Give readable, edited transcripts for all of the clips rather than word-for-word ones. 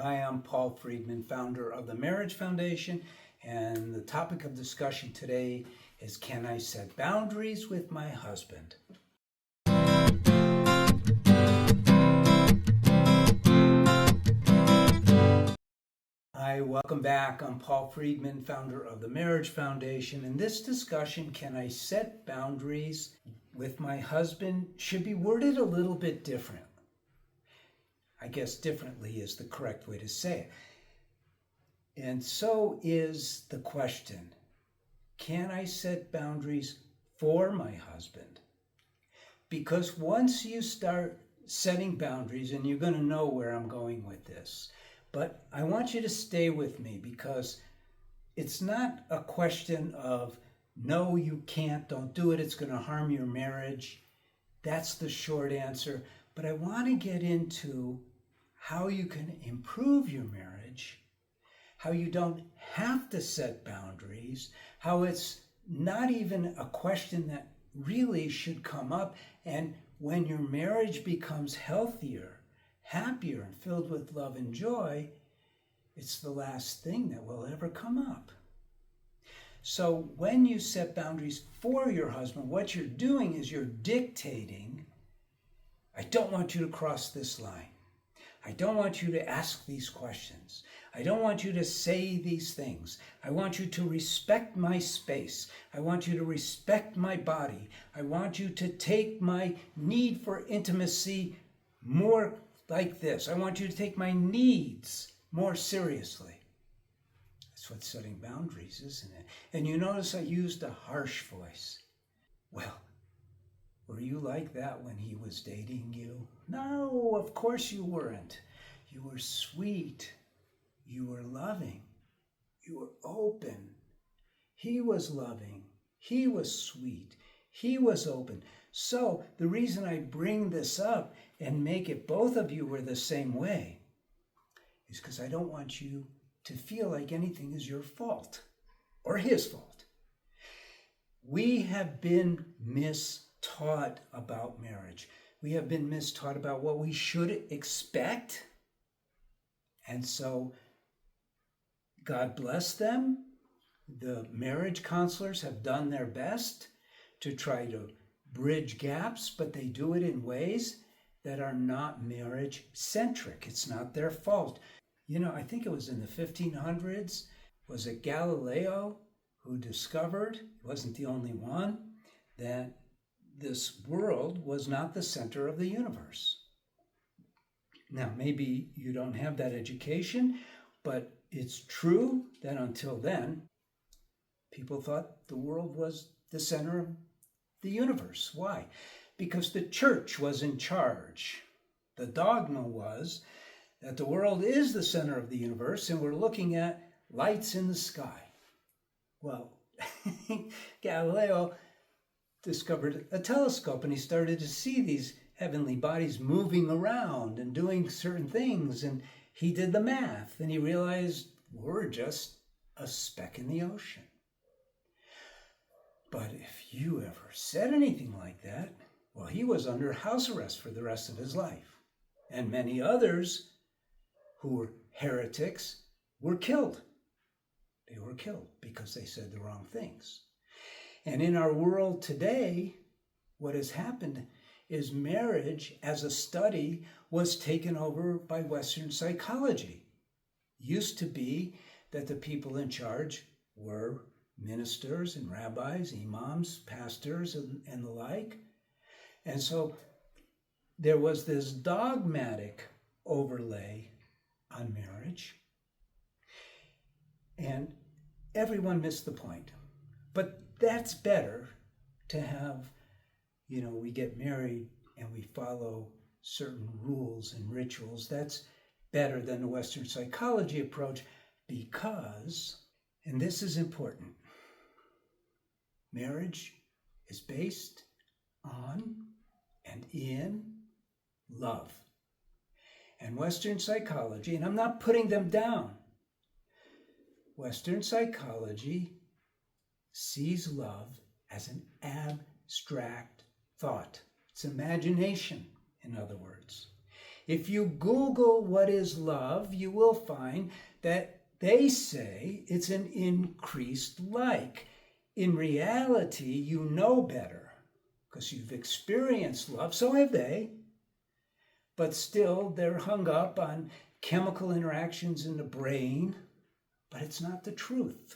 Hi, I'm Paul Friedman, founder of the Marriage Foundation, and the topic of discussion today is, can I set boundaries with my husband? Hi, welcome back. I'm Paul Friedman, founder of the Marriage Foundation. In this discussion, can I set boundaries with my husband, should be worded a little bit different. I guess differently is the correct way to say it. And so is the question, can I set boundaries for my husband? Because once you start setting boundaries, and you're going to know where I'm going with this, but I want you to stay with me because it's not a question of, no, you can't, don't do it, it's going to harm your marriage. That's the short answer. But I want to get into how you can improve your marriage, how you don't have to set boundaries, how it's not even a question that really should come up. And when your marriage becomes healthier, happier, and filled with love and joy, it's the last thing that will ever come up. So when you set boundaries for your husband, what you're doing is you're dictating, I don't want you to cross this line. I don't want you to ask these questions. I don't want you to say these things. I want you to respect my space. I want you to respect my body. I want you to take my need for intimacy more like this. I want you to take my needs more seriously. That's what setting boundaries, isn't it? And you notice I used a harsh voice. Well, were you like that when he was dating you? No, of course you weren't. You were sweet. You were loving. You were open. He was loving. He was sweet. He was open. So the reason I bring this up and make it both of you were the same way is because I don't want you to feel like anything is your fault or his fault. We have been mistaught about marriage. We have been mistaught about what we should expect. And so God bless them. The marriage counselors have done their best to try to bridge gaps, but they do it in ways that are not marriage centric. It's not their fault. You know, I think it was in the 1500s, was it Galileo who discovered, he wasn't the only one, that this world was not the center of the universe. Now, maybe you don't have that education, but it's true that until then, people thought the world was the center of the universe. Why? Because the church was in charge. The dogma was that the world is the center of the universe and we're looking at lights in the sky. Well, Galileo discovered a telescope and he started to see these heavenly bodies moving around and doing certain things, and he did the math and he realized we're just a speck in the ocean. But if you ever said anything like that, well, he was under house arrest for the rest of his life. And many others who were heretics were killed. They were killed because they said the wrong things. And in our world today, what has happened is marriage as a study was taken over by Western psychology. Used to be that the people in charge were ministers and rabbis, imams, pastors, and the like. And so there was this dogmatic overlay on marriage, and everyone missed the point. But that's better to have, we get married and we follow certain rules and rituals. That's better than the Western psychology approach because, and this is important, marriage is based on and in love. And Western psychology, and I'm not putting them down, Western psychology sees love as an abstract thought. It's imagination, in other words. If you Google what is love, you will find that they say it's an increased like. In reality, you know better because you've experienced love, so have they. But still, they're hung up on chemical interactions in the brain, but it's not the truth.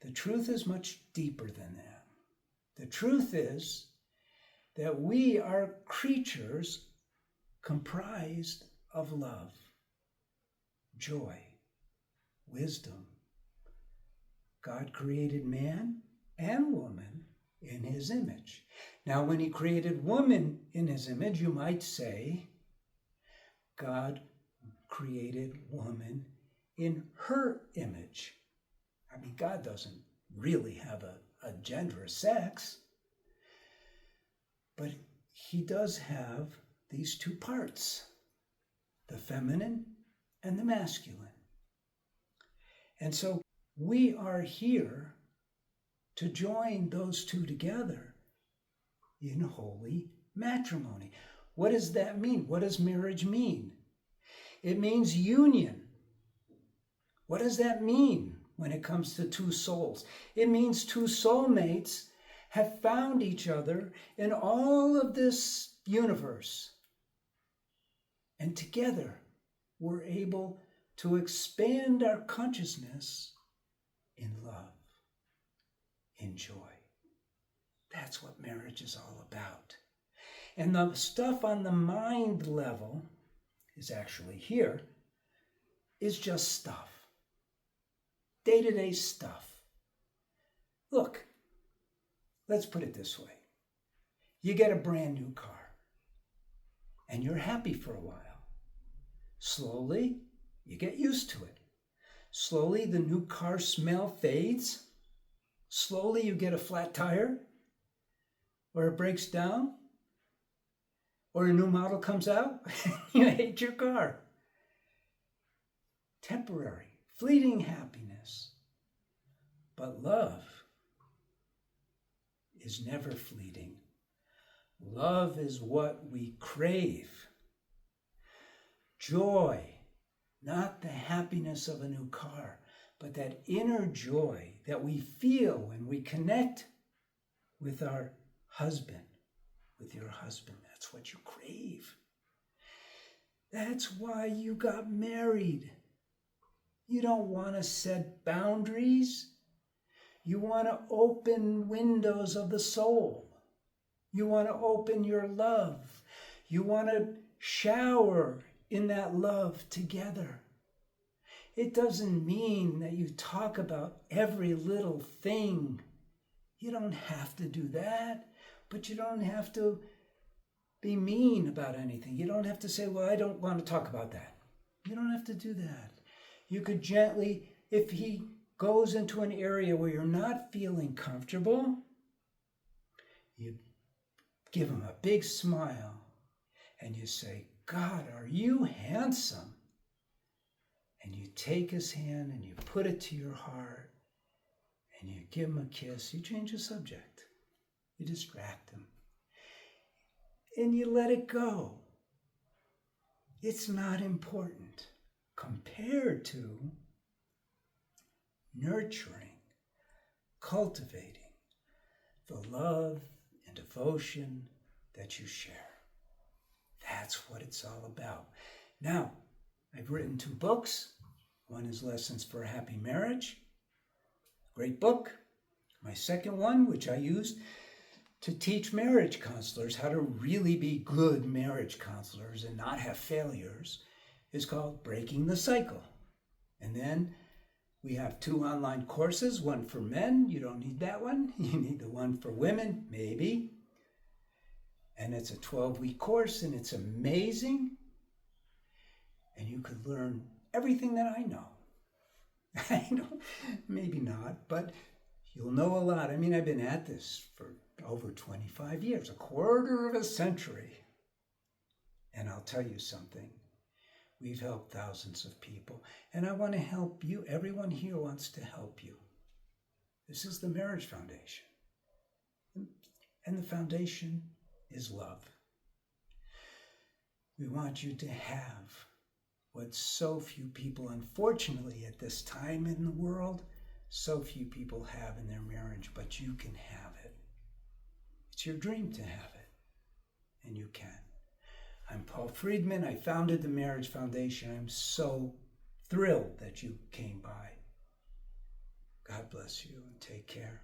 The truth is much deeper than that. The truth is that we are creatures comprised of love, joy, wisdom. God created man and woman in his image. Now, when he created woman in his image, you might say, God created woman in her image. I mean, God doesn't really have a gender, a sex, but he does have these two parts, the feminine and the masculine. And so we are here to join those two together in holy matrimony. What does that mean? What does marriage mean? It means union. What does that mean when it comes to two souls? It means two soulmates have found each other in all of this universe. And together, we're able to expand our consciousness in love, in joy. That's what marriage is all about. And the stuff on the mind level is actually here, is just stuff. Day-to-day stuff. Look, let's put it this way. You get a brand new car, and you're happy for a while. Slowly, you get used to it. Slowly, the new car smell fades. Slowly, you get a flat tire, or it breaks down, or a new model comes out. You hate your car. Temporary, fleeting happiness. But love is never fleeting. Love is what we crave. Joy, not the happiness of a new car, but that inner joy that we feel when we connect with our husband, with your husband. That's what you crave. That's why you got married. You don't want to set boundaries. You want to open windows of the soul. You want to open your love. You want to shower in that love together. It doesn't mean that you talk about every little thing. You don't have to do that, but you don't have to be mean about anything. You don't have to say, well, I don't want to talk about that. You don't have to do that. You could gently, if he goes into an area where you're not feeling comfortable, you give him a big smile and you say, God, are you handsome? And you take his hand and you put it to your heart and you give him a kiss. You change the subject. You distract him. And you let it go. It's not important compared to nurturing, cultivating the love and devotion that you share. That's what it's all about. Now, I've written 2 books. One is Lessons for a Happy Marriage. Great book. My second one, which I used to teach marriage counselors how to really be good marriage counselors and not have failures, is called Breaking the Cycle. And then we have 2 online courses, one for men. You don't need that one. You need the one for women, maybe. And it's a 12-week course, and it's amazing. And you could learn everything that I know. I know, maybe not, but you'll know a lot. I mean, I've been at this for over 25 years, a quarter of a century. And I'll tell you something. We've helped thousands of people, and I want to help you. Everyone here wants to help you. This is the Marriage Foundation. And the foundation is love. We want you to have what so few people, unfortunately, at this time in the world, so few people have in their marriage, but you can have it. It's your dream to have it, and you can. I'm Paul Friedman. I founded the Marriage Foundation. I'm so thrilled that you came by. God bless you and take care.